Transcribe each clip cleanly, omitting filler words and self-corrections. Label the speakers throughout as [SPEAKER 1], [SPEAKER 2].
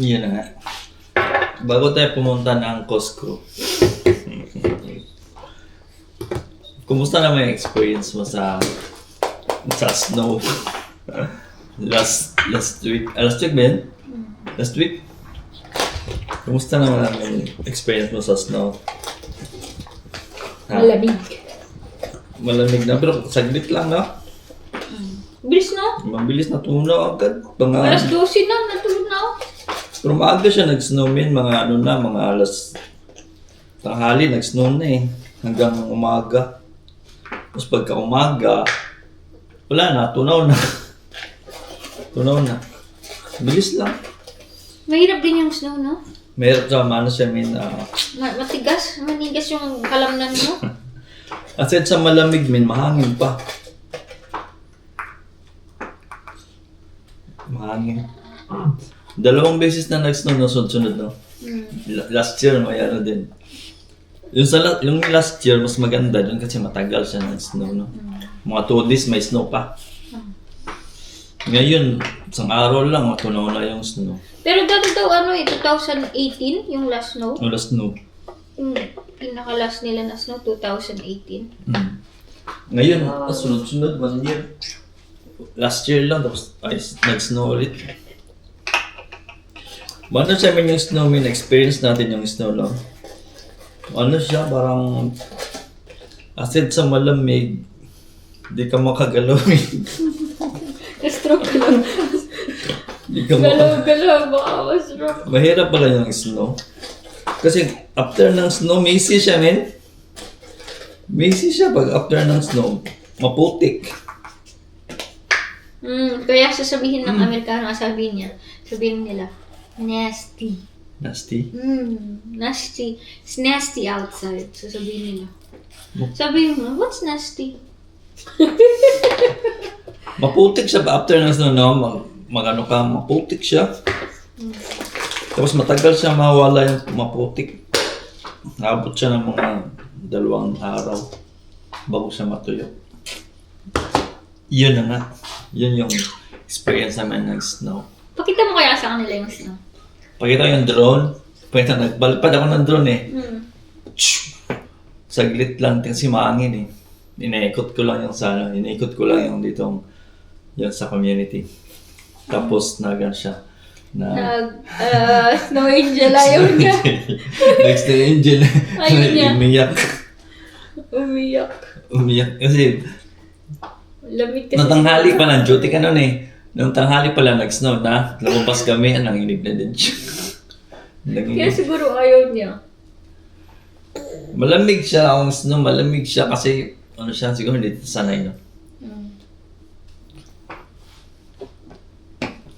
[SPEAKER 1] Yun na nga. Bago tayo pumunta ng Costco, kumusta naman yung experience mo sa snow? last week, last week ba yun? Last week? Kumusta naman ang experience mo sa snow?
[SPEAKER 2] Malamig.
[SPEAKER 1] Malamig na, pero saglit lang, no?
[SPEAKER 2] Bilis na.
[SPEAKER 1] Mabilis na tunaw agad.
[SPEAKER 2] Alas 12 na, natulog na ako.
[SPEAKER 1] Pero maaga siya nag-snow min, mga ano na, mga alas tanghali, nag-snow na eh. Hanggang umaga. Tapos pagka umaga, wala na, tunaw na. Tunaw na. Bilis lang.
[SPEAKER 2] Mahirap din yung snow, no?
[SPEAKER 1] Mayroon sa ano siya min,
[SPEAKER 2] Matigas, manigas yung kalamnan mo.
[SPEAKER 1] aside sa malamig min, mahangin pa. Mahangin. 2 beses na nag-snow na sunod-sunod, no? Last year, may ano din. Yung last year, mas maganda dun kasi matagal siya nag-snow, no? Mga 2 days may snow pa. Ngayon, isang araw lang, matunaw na yung snow.
[SPEAKER 2] Pero dati daw 2018 yung last snow.
[SPEAKER 1] Wala snow.
[SPEAKER 2] Yung pinaka-last nila na snow, 2018.
[SPEAKER 1] Ngayon, sunod-sunod, 1 year. Last year lang, tapos nag-snow ulit. Ano siya yung snow, experience natin yung snow lang. Ano siya, parang aside sa malamig, di ka makagalaw.
[SPEAKER 2] Na-stroke ka lang.
[SPEAKER 1] Di ka
[SPEAKER 2] Galaw-galaw, baka ma-stroke.
[SPEAKER 1] Mahirap pala yung snow. Kasi after ng snow, messy siya, men. Messy siya pag after ng snow. Maputik.
[SPEAKER 2] Kaya sasabihin ng Amerikano, sabihin nila, nasty.
[SPEAKER 1] Nasty.
[SPEAKER 2] Nasty. It's nasty outside. Sasabihin nila. Sabihin mo, what's nasty?
[SPEAKER 1] Maputik siya after ng snow, no? Magano ka, maputik siya. Tapos matagal siya mawala yung maputik. Naabot siya ng mga 2 araw bago siya matuyo. Yun na nga. Yun yung experience naman ng snow.
[SPEAKER 2] Pakita mo kaya sa kanila yung snow.
[SPEAKER 1] Pakita yung drone. Pakita, nagbalipad ako ng drone eh. Saglit lang kasi maangin eh. Inaikot ko lang yung ditong yung sa community. Tapos nagan siya.
[SPEAKER 2] Snow angel, ayaw niya.
[SPEAKER 1] Next to Angel.
[SPEAKER 2] Ayaw niya.
[SPEAKER 1] Umiyak.
[SPEAKER 2] Umiyak.
[SPEAKER 1] Kasi
[SPEAKER 2] Lamig kasi.
[SPEAKER 1] nung tanghali pa lang, duty ka nun eh. Nung tanghali pa lang nag-snow na, lumabas kami, nanginig na din siya.
[SPEAKER 2] Kaya siguro ayaw niya.
[SPEAKER 1] Malamig siya, ang snow, malamig siya kasi, ano siya, siguro hindi sanay, no?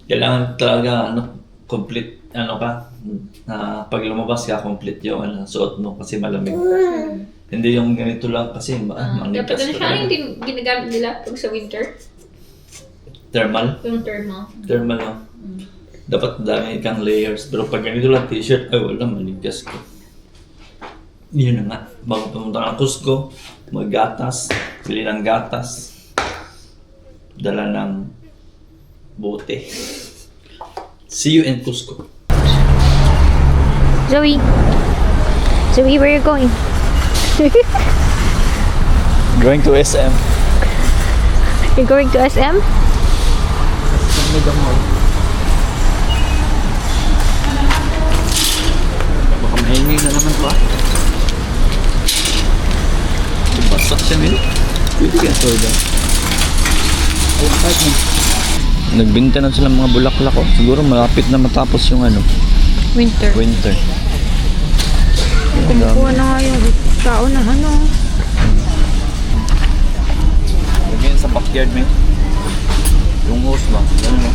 [SPEAKER 1] Kailangan talaga, complete, ka, na pag lumabas ka, complete yung suot mo kasi malamig. Hindi yung ganito lang kasi
[SPEAKER 2] Dapat
[SPEAKER 1] manigas
[SPEAKER 2] na siya yung ginagamit nila pag sa winter.
[SPEAKER 1] Thermal?
[SPEAKER 2] Yung thermal.
[SPEAKER 1] Thermal lang. Dapat dami kang layers. Pero pag ganito lang t-shirt, ay wala, manigas ko. Yun na nga. Bago pumunta ng Costco, maggatas, bili ng gatas, dala ng bote. See you in Costco.
[SPEAKER 2] Zoe, where are you going?
[SPEAKER 1] Going to SM.
[SPEAKER 2] You're going to SM?
[SPEAKER 1] Baka maingay na naman ba? Basak siya nila. Pwede ka soda. Ayun, kahit mo. Nagbinta na sila mga bulaklak ko. Siguro malapit na matapos yung
[SPEAKER 2] Winter.
[SPEAKER 1] winter.
[SPEAKER 2] Kumukuha na nga yung tao ng
[SPEAKER 1] Lagyan sa backyard, may. Yung hose ba? Yan mo.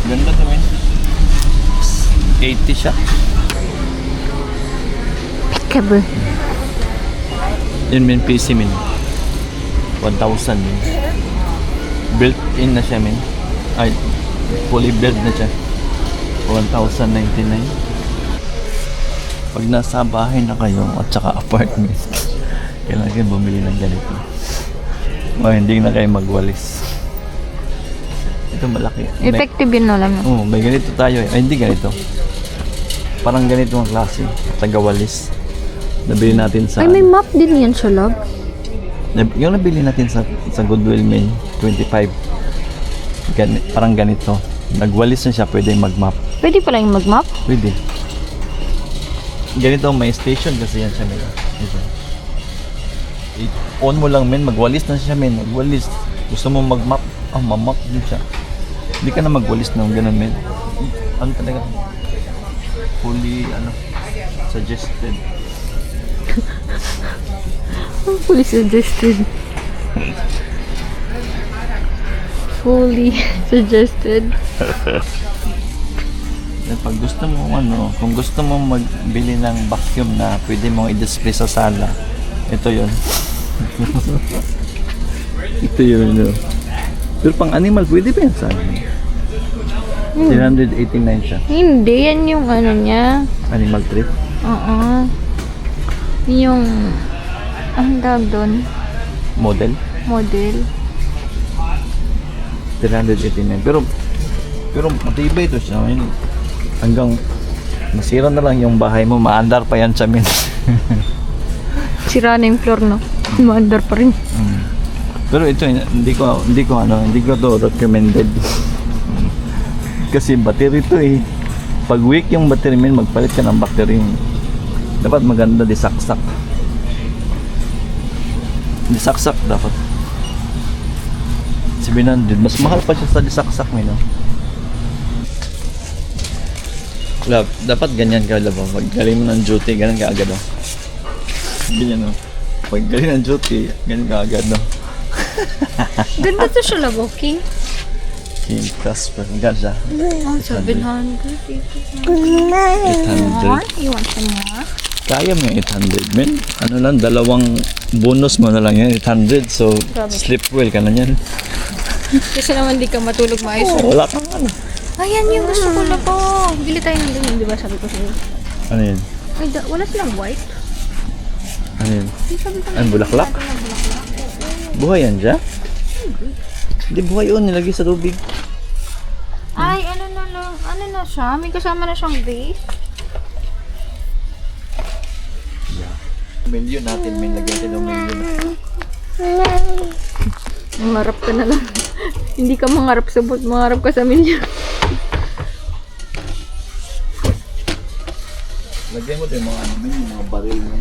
[SPEAKER 1] Ganda to, man. 80 siya.
[SPEAKER 2] Peekaboo.
[SPEAKER 1] Yun, min. PC, min. 1,000, min. Built-in na siya, min. Ay, fully built na siya. 1,099. Pag nasa bahay na kayo at saka apartment, kailangan kayo bumili ng ganito. O hindi na kayo magwalis. ganito malaki.
[SPEAKER 2] Effective yun no lang.
[SPEAKER 1] Oo, may ganito tayo eh. Ay, hindi ganito. Parang ganito ang klase. Tagawalis. Nabili natin sa...
[SPEAKER 2] Ay, may map din yan sa lab.
[SPEAKER 1] Yung nabili natin sa Goodwill May, 25. Parang ganito. Nagwalis na siya, pwede mag-map.
[SPEAKER 2] Pwede pala yung mag-map?
[SPEAKER 1] Pwede. Ganito, may station kasi yan siya. Ito. On mo lang, men. Magwalis na siya, men. Magwalis. Gusto mo mag-map? Mamap din siya. Hindi ka na magwalis ng ganun, men. Ano talaga? Fully, suggested.
[SPEAKER 2] Fully suggested. Fully suggested.
[SPEAKER 1] Pag gusto mo kung gusto mo magbili ng vacuum na pwede mong i-display sa sala, ito 'yon. Ito 'yun. No? Pero pang animal pwede ba yan sa akin? 389 siya.
[SPEAKER 2] Hindi, yan yung ano niya.
[SPEAKER 1] Animal trip.
[SPEAKER 2] Oo. Yung, ang tawag doon?
[SPEAKER 1] Model.
[SPEAKER 2] Model.
[SPEAKER 1] 389. Pero matibay ito siya. Hanggang masira na lang yung bahay mo, maandar pa yan sa amin.
[SPEAKER 2] Sira na yung floor, no? Maandar pa rin.
[SPEAKER 1] Pero ito hindi ko to recommended. Kasi battery to eh. Pag weak yung battery, magpalit ka ng battery. Dapat maganda di saksak. Di saksak dapat. 700, mas mahal pa siya sa di saksak, no? Love, dapat ganyan ka, love. Pag galing mo ng duty, ganyan ka agad, oh. Ganyan, oh. Pag galing ng duty, ganyan ka agad, no?
[SPEAKER 2] Ganda to siya, Labo King.
[SPEAKER 1] King Casper, ganda.
[SPEAKER 2] Oh, 700.
[SPEAKER 1] 800.
[SPEAKER 2] You want some more?
[SPEAKER 1] Kaya mo yung 800, men. Ano lang, dalawang bonus mo na lang yan, 800. So,
[SPEAKER 2] Grabe.
[SPEAKER 1] sleep well ka na yan.
[SPEAKER 2] Kasi naman di ka matulog maayos.
[SPEAKER 1] Oh, wala kang ano.
[SPEAKER 2] Ayan yung gusto ko, Labo. Bili tayo ng ganyan, di ba? Sabi ko sa'yo.
[SPEAKER 1] Ano yun?
[SPEAKER 2] Ay, wala silang white.
[SPEAKER 1] Ano yun?
[SPEAKER 2] Di sabi ko
[SPEAKER 1] Ano, bulaklak? Buhay yan siya? Hindi buhay yun, nilagay sa tubig.
[SPEAKER 2] Ay, ano na lang. Ano na siya? May kasama na siyang base.
[SPEAKER 1] Million natin, may lagay tayo ng million.
[SPEAKER 2] Mangarap ka na lang. Hindi ka mangarap sa bot, mangarap ka sa milyon.
[SPEAKER 1] Lagay mo din mga ano, yung mga baril mo.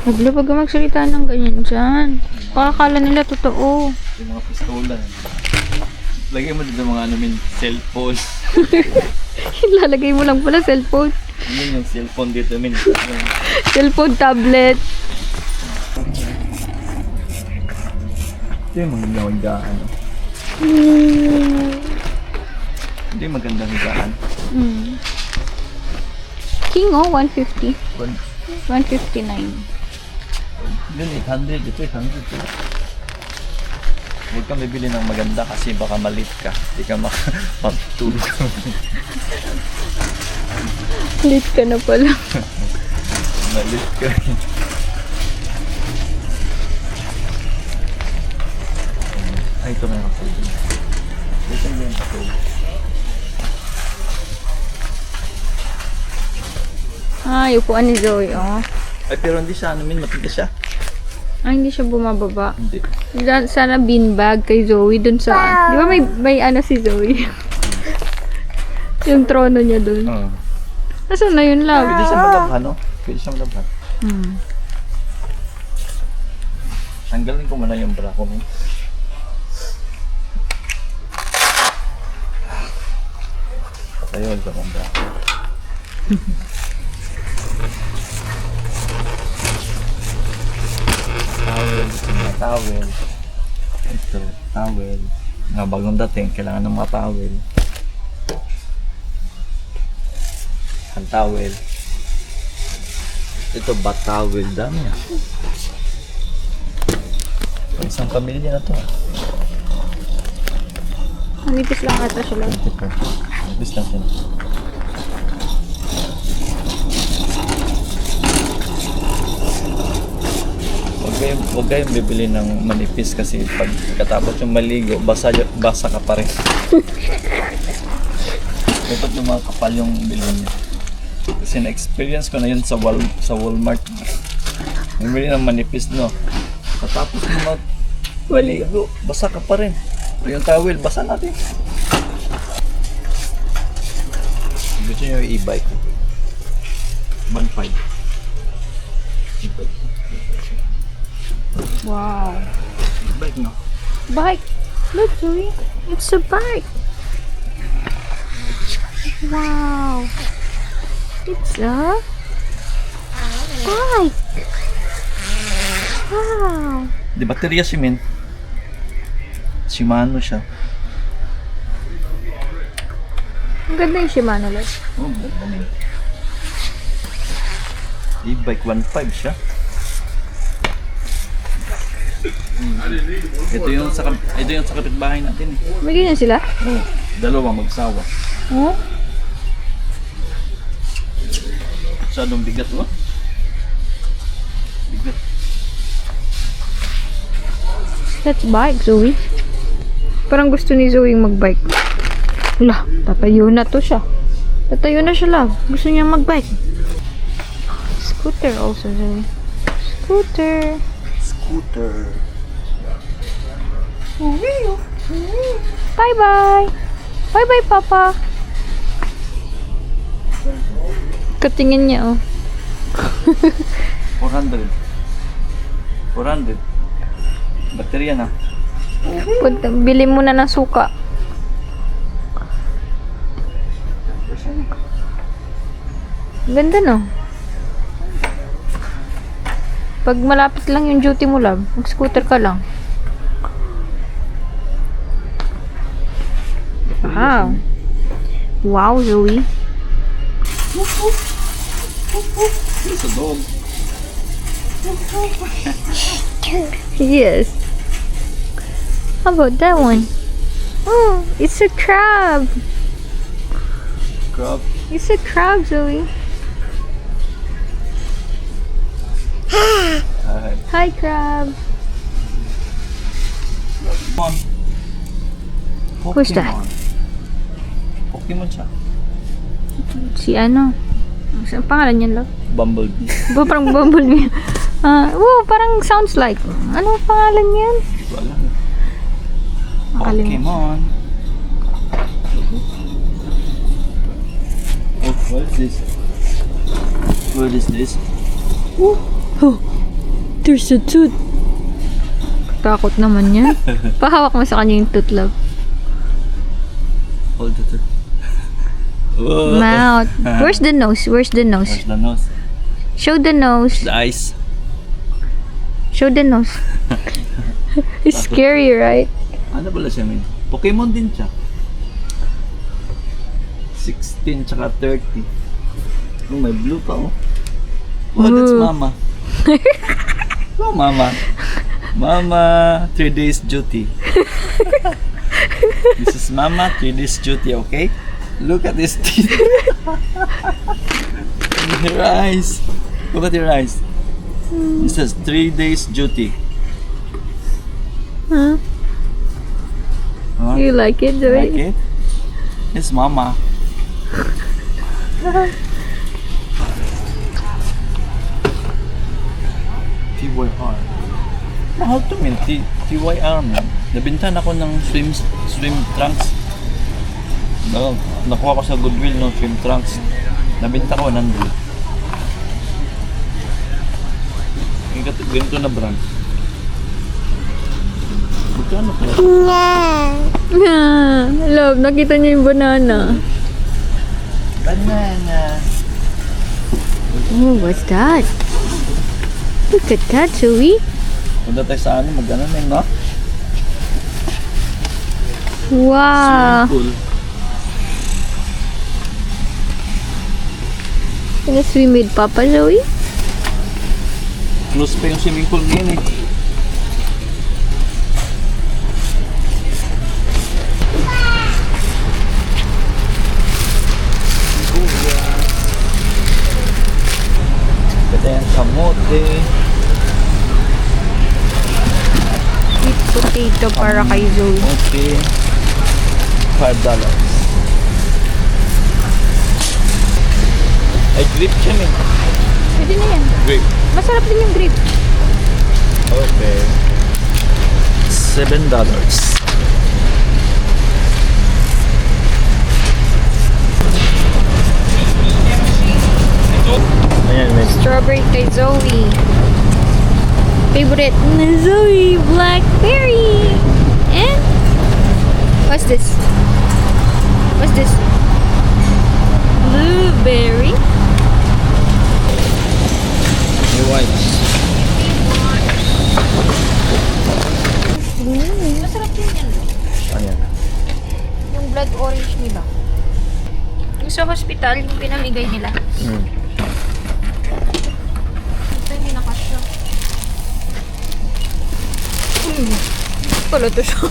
[SPEAKER 2] Naglo, pag ka magsalita ng ganyan dyan. Pakakala nila totoo.
[SPEAKER 1] Yung mga pistola. Lagay mo din mga ano, cellphone.
[SPEAKER 2] Lalagay mo lang pala cellphone.
[SPEAKER 1] Yun yung cellphone dito,
[SPEAKER 2] Cellphone, tablet.
[SPEAKER 1] Ito yung mga higaan. Ito yung magandang higaan.
[SPEAKER 2] King, 150. 159.
[SPEAKER 1] Yun, 800. Ito, 800. Huwag kang bibili ng maganda kasi baka malit ka. Hindi ka makapagtulog.
[SPEAKER 2] Late ka na pala.
[SPEAKER 1] Malit ka. Ay, ito na yung kapatid. Ito na yung kapatid.
[SPEAKER 2] Ay, upuan ni Zoe, oh.
[SPEAKER 1] Ay, pero hindi siya, matigas siya.
[SPEAKER 2] Ay, hindi siya bumababa.
[SPEAKER 1] Hindi.
[SPEAKER 2] Sana beanbag kay Zoe dun sa... Di ba may ano si Zoe? Yung trono niya dun.
[SPEAKER 1] Oo.
[SPEAKER 2] Nasaan na yun, love?
[SPEAKER 1] Pwede siya malabhan, no? Pwede siya malabhan. Tanggalin ko muna yung bra ko. Patayon ko ng bra ko. Towel. Ito, towel. Nga bagong dating, kailangan ng mga towel. Ang towel. Ito, bat towel. Dami ah. Isang pamilya na to.
[SPEAKER 2] Manipis lang ata siya, love.
[SPEAKER 1] Bis lang siya. Huwag Huwag kayong bibili ng manipis kasi pagkatapos yung maligo, basa ka pa rin. Dapat yung mga kapal yung bilhin niya. Kasi na-experience ko na yun sa Walmart. Bumili ng manipis, no? Katapos mo maligo, basa ka pa rin. Yung towel, basa natin. Gusto nyo yung e-bike? 1.5. E-bike.
[SPEAKER 2] Wow.
[SPEAKER 1] E-bike, no?
[SPEAKER 2] Bike. Look, Zoe. It's a bike. Wow. It's a bike. Wow.
[SPEAKER 1] Di baterya si Min. Shimano siya.
[SPEAKER 2] Ang ganda yung Shimano, Lord.
[SPEAKER 1] Oh, ganda Min. E-bike 1.5 siya. Ito yung sa kapitbahay natin eh.
[SPEAKER 2] May ganyan sila?
[SPEAKER 1] Oh, dalawa magsawa.
[SPEAKER 2] Oh?
[SPEAKER 1] Masyadong bigat, oh. Bigat.
[SPEAKER 2] That's bike, Zoe. Parang gusto ni Zoe mag-bike. Wala, tatayo na to siya. Tatayo na siya, love. Gusto niya mag-bike. Scooter also, Zoe. Scooter.
[SPEAKER 1] Scooter.
[SPEAKER 2] Bye-bye. Bye-bye, Papa. Katingin niya, oh.
[SPEAKER 1] 400. Baterya na.
[SPEAKER 2] Punta, bili mo na ng suka. Ganda, no? Pag malapit lang yung duty mo, love, mag-scooter ka lang. Wow. Wow, Zoe.
[SPEAKER 1] It's a dog.
[SPEAKER 2] Yes. How about that one? Oh, it's a crab.
[SPEAKER 1] Crab.
[SPEAKER 2] It's a crab, Zoe.
[SPEAKER 1] Hi.
[SPEAKER 2] Hi, crab.
[SPEAKER 1] Pokemon.
[SPEAKER 2] Who's that?
[SPEAKER 1] Pokemon siya.
[SPEAKER 2] Si ano? Ang pangalan niya, love?
[SPEAKER 1] Bumblebee.
[SPEAKER 2] Parang bumblebee. Parang sounds like. Ano ang pangalan niyan?
[SPEAKER 1] Wala.
[SPEAKER 2] Nakalimutan.
[SPEAKER 1] Pokemon. Oh, what is this? What is this?
[SPEAKER 2] Oh, there's a tooth. Takot naman yan. Pahawak mo sa kanya yung tooth, love.
[SPEAKER 1] Hold it. Whoa.
[SPEAKER 2] Mouth. Where's the nose? Where's the nose?
[SPEAKER 1] Where's the nose?
[SPEAKER 2] Show the nose.
[SPEAKER 1] The eyes.
[SPEAKER 2] Show the nose. It's scary, right?
[SPEAKER 1] Ano pala siya, Min? Pokemon din siya. 16 tsaka 30. Oh, may blue pa, oh. Oh, that's
[SPEAKER 2] Ooh.
[SPEAKER 1] Mama. Oh, Mama. Mama, 3 days duty. This is Mama, 3 days duty, okay? Look at this teeth. Her eyes. Look at your eyes. It says 3 days duty.
[SPEAKER 2] Huh?
[SPEAKER 1] Huh?
[SPEAKER 2] You like it, Zoe?
[SPEAKER 1] Like it? It's Mama. TYR. Mahal to, man. TYR, man. Nabintan ako ng swim trunks. Nakuha ko sa Goodwill ng swim trunks. Nabinta ko 100. Ganito na brand. Magkano po?
[SPEAKER 2] Yeah. Love, nakita niyo yung banana.
[SPEAKER 1] Banana.
[SPEAKER 2] Oh, what's that? Look at that, Zoe.
[SPEAKER 1] Punta tayo sa ano, mag-ano na yun, no?
[SPEAKER 2] Wow.
[SPEAKER 1] Swimming pool.
[SPEAKER 2] Gonna swim with Papa, Zoe?
[SPEAKER 1] Close pa yung swimming pool ngayon eh. Ganda yung kamote.
[SPEAKER 2] ito para kay Zoe.
[SPEAKER 1] Okay. $5. Ay, grape siya eh.
[SPEAKER 2] Pwede na yan.
[SPEAKER 1] Grape.
[SPEAKER 2] Masarap din yung grape.
[SPEAKER 1] Okay. $7. Ayan, may
[SPEAKER 2] Strawberry kay Zoe. Favorite na Zoe, blackberry. And what's this? What's this? Blueberry.
[SPEAKER 1] whites.
[SPEAKER 2] Masarap din yan.
[SPEAKER 1] Ayan.
[SPEAKER 2] Yung blood orange nila. Yung sa hospital, yung pinamigay nila. Ito hindi nakasya. Pala to siya.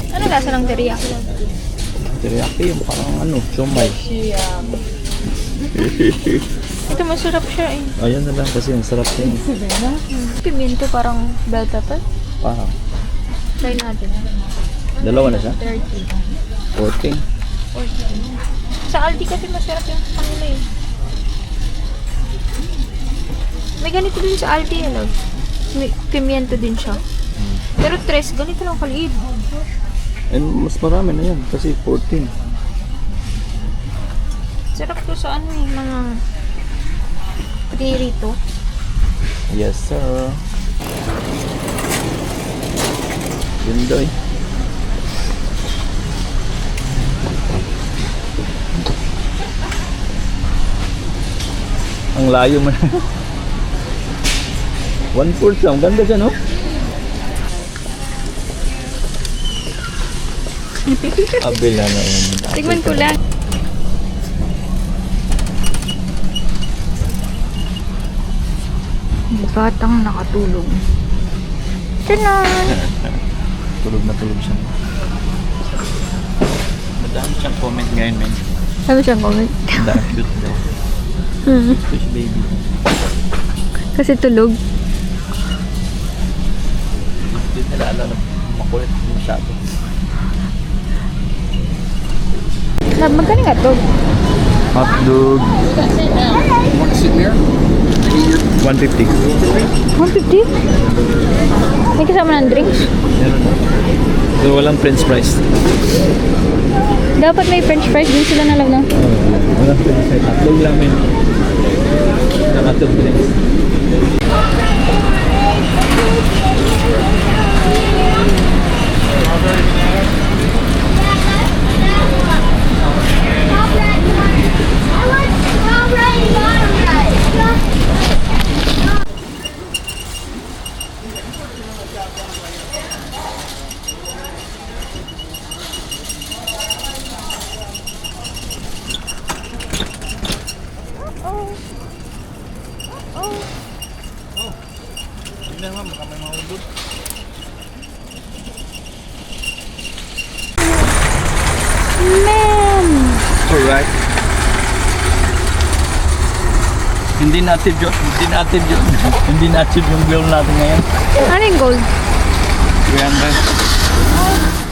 [SPEAKER 2] Ano lasa ng teriyaki?
[SPEAKER 1] Teriyaki yung parang ano, siomay.
[SPEAKER 2] Ito masarap siya eh.
[SPEAKER 1] Ayan na lang kasi ang sarap din.
[SPEAKER 2] Pimiento parang bell pepper.
[SPEAKER 1] Parang.
[SPEAKER 2] Try natin.
[SPEAKER 1] Dalawa na siya?
[SPEAKER 2] 30.
[SPEAKER 1] 14.
[SPEAKER 2] Sa Aldi kasi masarap yung kanila eh. May ganito din sa Aldi, hello. May pimiento din siya. Pero tres, ganito lang kaliit.
[SPEAKER 1] And mas marami na yan kasi 14.
[SPEAKER 2] Sarap to sa ano eh, mga pririto.
[SPEAKER 1] Yes, sir. Ganda eh. Ang layo mo na. 1/4 lang. Ganda siya, no? Abila na yun.
[SPEAKER 2] Tignan ko lang. Batang nakatulog. Tanan!
[SPEAKER 1] Tulog na tulog siya. Madami siyang comment ngayon, men.
[SPEAKER 2] Sabi siyang comment.
[SPEAKER 1] Madami cute daw. Fish baby.
[SPEAKER 2] Kasi tulog.
[SPEAKER 1] Hindi nila alam na makulit masyado.
[SPEAKER 2] Magkano nga to?
[SPEAKER 1] Hotdog.
[SPEAKER 3] Want to sit there?
[SPEAKER 1] 150.
[SPEAKER 2] 150? May kasama ng drinks?
[SPEAKER 1] Meron na. So, walang french fries.
[SPEAKER 2] Dapat may french fries din sila na lang na.
[SPEAKER 1] Walang french fries. Hotdog lang, men. Hotdog drinks. Tingnan mo, baka may mahulog.
[SPEAKER 2] Man!
[SPEAKER 1] Alright. Hindi natin yun. Hindi natin yung goal natin ngayon.
[SPEAKER 2] Ano yung gold?
[SPEAKER 1] 300.